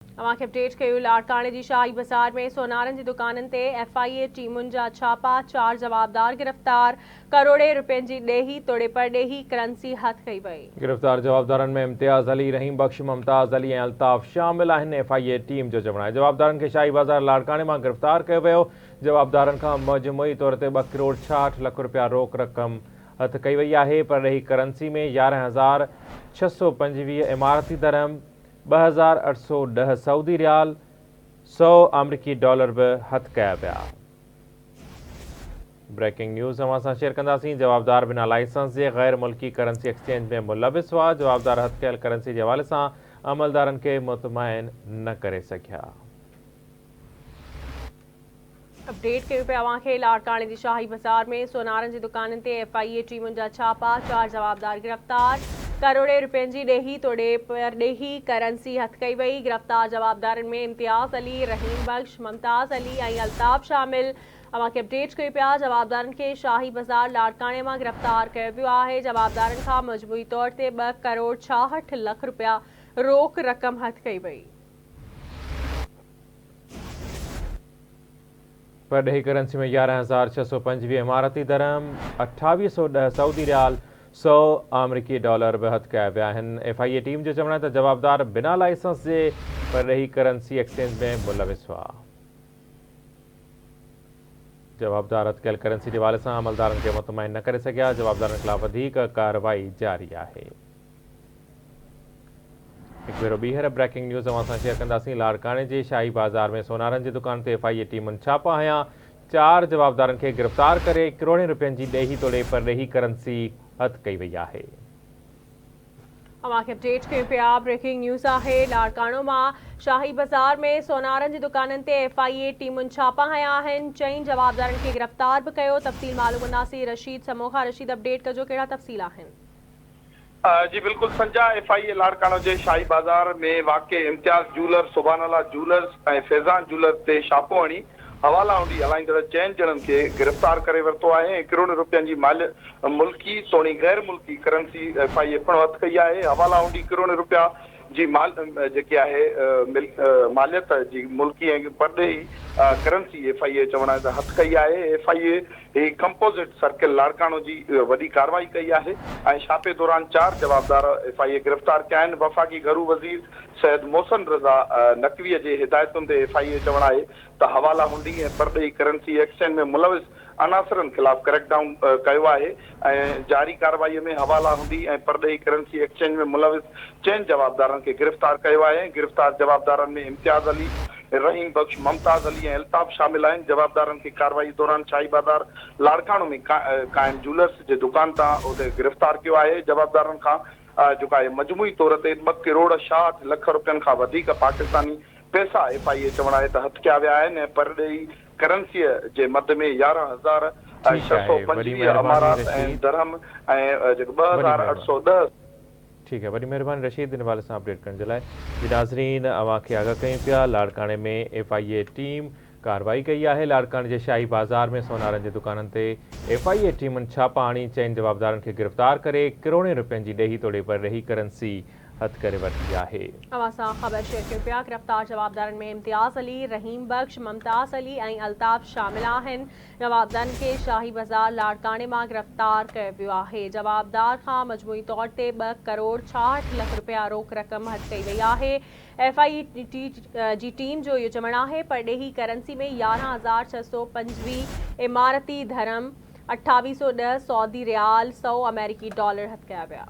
तव्हांखे अपडेट कयूं। लाड़काणे जी शाही बाज़ार में सोनारनि जी दुकाननि ते FIA टीमुनि जा छापा, 4 जवाबदार गिरफ़्तार, करोड़े रुपयनि जी ॾेही तोड़े परॾेही करंसी हथ कई वई। गिरफ़्तार जवाबदारनि में इम्तियाज़ अली, रहीम बख्श, मुमताज़ अली ऐं अल्ताफ़ शामिल आहिनि। FIA टीम जो चवणु आहे जवाबदारनि खे शाही बाज़ार लाड़काणे मां गिरफ़्तार कयो वियो। जवाबदारनि खां मजमूई तौर ते 2 करोड़ 66 लख रुपया रोक रक़म हथ कई वई आहे। परॾेही करंसी में 11,625 इमारती दरहम, 2,810 सऊदी रियाल, 100 अमरीकी डॉलर भी हथ कया विया। ब्रेकिंग न्यूज़ अवां सां शेयर कंदासीं। जवाबदार बिना लाइसेंस जे गैर मुल्की करंसी एक्सचेंज में मुलविस हुआ। जवाबदार हथ कयल करंसी के हवाले सां अमलदारनि खे मुतमइन न करे सघिया। अपडेट कयूं पिया अवांखे। लाड़काणे जी शाही बाज़ार में सोनारनि जी दुकाननि ते FIA टीमुनि जा छापा, 4 जवाबदार गिरफ़्तार, करोड़े रुपयनि जी ॾेही तोड़े परॾेही करंसी हथ कई वई। गिरफ़्तार जवाबदारनि में इम्तियाज़ अली, रहीम बख्श, मुमताज़ अली ऐं अल्ताफ़ शामिल। अवांखे अपडेट कयूं पिया। जवाबदारनि खे शाही बाज़ार लाड़काणे मां गिरफ़्तार कयो वियो आहे। जवाबदारनि खां मजमूई तौर ते 2 करोड़ 66 लख रुपया रोक रक़म हथ कई वई। परॾेही करंसी में 11,625 इमारती दरहम, 2,810 सऊदी रियाल, 100 अमरीकी डॉलर भी हथ कया विया आहिनि। FIA टीम जो चवणु आहे त जवाबदार बिना लाइसेंस जे परॾेही करंसी एक्सचेंज में मुलविस हुआ। जवाबदार हथ कयल करंसी के हवाले सां अमलदारनि खे मुतमइन न करे सघिया। जवाबदारनि खिलाफ़ वधीक कार्रवाई जारी आहे। एक भेरो ॿीहर ब्रेकिंग न्यूज़ अवां सां शेयर कंदासीं। लाड़काणे जे शाही बाज़ार में सोनारनि जी दुकान ते FIA टीमुनि छापा हया। 4 जवाबदारनि खे गिरफ़्तार करे करोड़े रुपयनि जी ॾेही तोड़े परॾेही करंसी हथ कई वई आहे। अवांखे अपडेट कयूं पिया। ब्रेकिंग न्यूज़ आहे। लाड़काणो मां शाही बाज़ार में सोनारनि जी दुकाननि ते FIA टीमुनि छापा हया आहिनि। 4 जवाबदारनि खे गिरफ़्तार भी कयो। तफ़सील मालूम कंदासीं रशीद समोखा। रशीद, अपडेट कजो, कहिड़ा तफ़सील आहिनि? जी बिल्कुल संजा। FIA लाड़काणो जे शाही बाज़ार में वाक़े इम्तियाज़ ज्यूलर्स, सुभानअल्लाह ज्यूलर्स ऐं फैज़ान ज्यूलर्स ते छापो हणी हवाला हुंडी हलाईंदड़ 4 ॼणनि खे गिरफ़्तार करे वरितो आहे। करोड़ रुपयनि जी मुल्की तोणी गैर मुल्की करंसी FIA पिणु हथ कई आहे। हवाला हुंडी करोड़ रुपया जी जेकी आहे मालियत जी मुल्की ऐं परॾेही करंसी FIA चवणु आहे त हथ कई आहे। FIA ही कंपोज़िट सर्किल लाड़काणो जी वॾी कार्रवाई कई आहे ऐं छापे दौरान 4 जवाबदार FIA गिरफ़्तार कया आहिनि। वफ़ाक़ी घरू वज़ीर सैयद मोहसिन रज़ा नक़वीअ जे हिदायतुनि ते FIA चवणु आहे त हवाला हुंडी ऐं परॾेही करंसी एक्सचेंज में मुलविस अनासरनि ख़िलाफ़ क्रैकडाउन कयो आहे ऐं जारी कार्रवाईअ में हवाला हुंडी ऐं परॾेही करंसी एक्सचेंज में मुलविस 4 जवाबदारनि खे गिरफ़्तार कयो आहे। गिरफ़्तार जवाबदारनि में इम्तियाज़ अली, रहीम बख्श, मुमताज़ अली ऐं अल्ताफ़ शामिल आहिनि। जवाबदारनि खे कार्रवाई दौरान शाही बाज़ार लाड़काणो में क़ाइम ज्यूलर्स जे दुकान तां उते गिरफ़्तार कियो आहे। जवाबदारनि खां जेका आहे मजमूई तौर ते 2 करोड़ 66 लख रुपयनि खां वधीक पाकिस्तानी पैसा FIA चवणु आहे त हथ कया विया आहिनि ऐं परॾेही करंसीअ जे मद में 11,625 अमारात ऐं दरहम ऐं जेको 2,810। ठीक है, बड़ी मेहरबानी रशीद इन हवाले से अपडेट करने लाइ। जी नाज़रीन, अवांखे आगाह कयूं पिया लाड़काणे में FIA टीम कार्रवाई कई है। लाड़काणे जे शाही बाज़ार में सोनारनि जी दुकाननि ते FIA टीमुनि छापा हणी 4 जवाबदारनि खे गिरफ़्तार करे करोड़े रुपयनि जी ॾेही तोड़े परॾेही करंसी हथ करे वरिती आहे। अवां सां ख़बर शेयर कयूं पिया। गिरफ़्तार जवाबदारनि में इम्तियाज़ अली, रहीम बख्श, मुमताज़ अली ऐं अल्ताफ़ शामिल आहिनि। जवाबदारनि खे शाही बाज़ार लाड़काणे मां गिरफ़्तार कयो वियो आहे। जवाबदार खां मजमूई तौर ते 2 करोड़ 66 लख रुपया रोक रक़म हथ कई वई आहे। FIA जी टीम जो इहो चवणु आहे परॾेही करंसी में 11,625 इमारती धरम, 2,810 सऊदी रियाल, 100 अमेरिकी डॉलर हथ कया विया।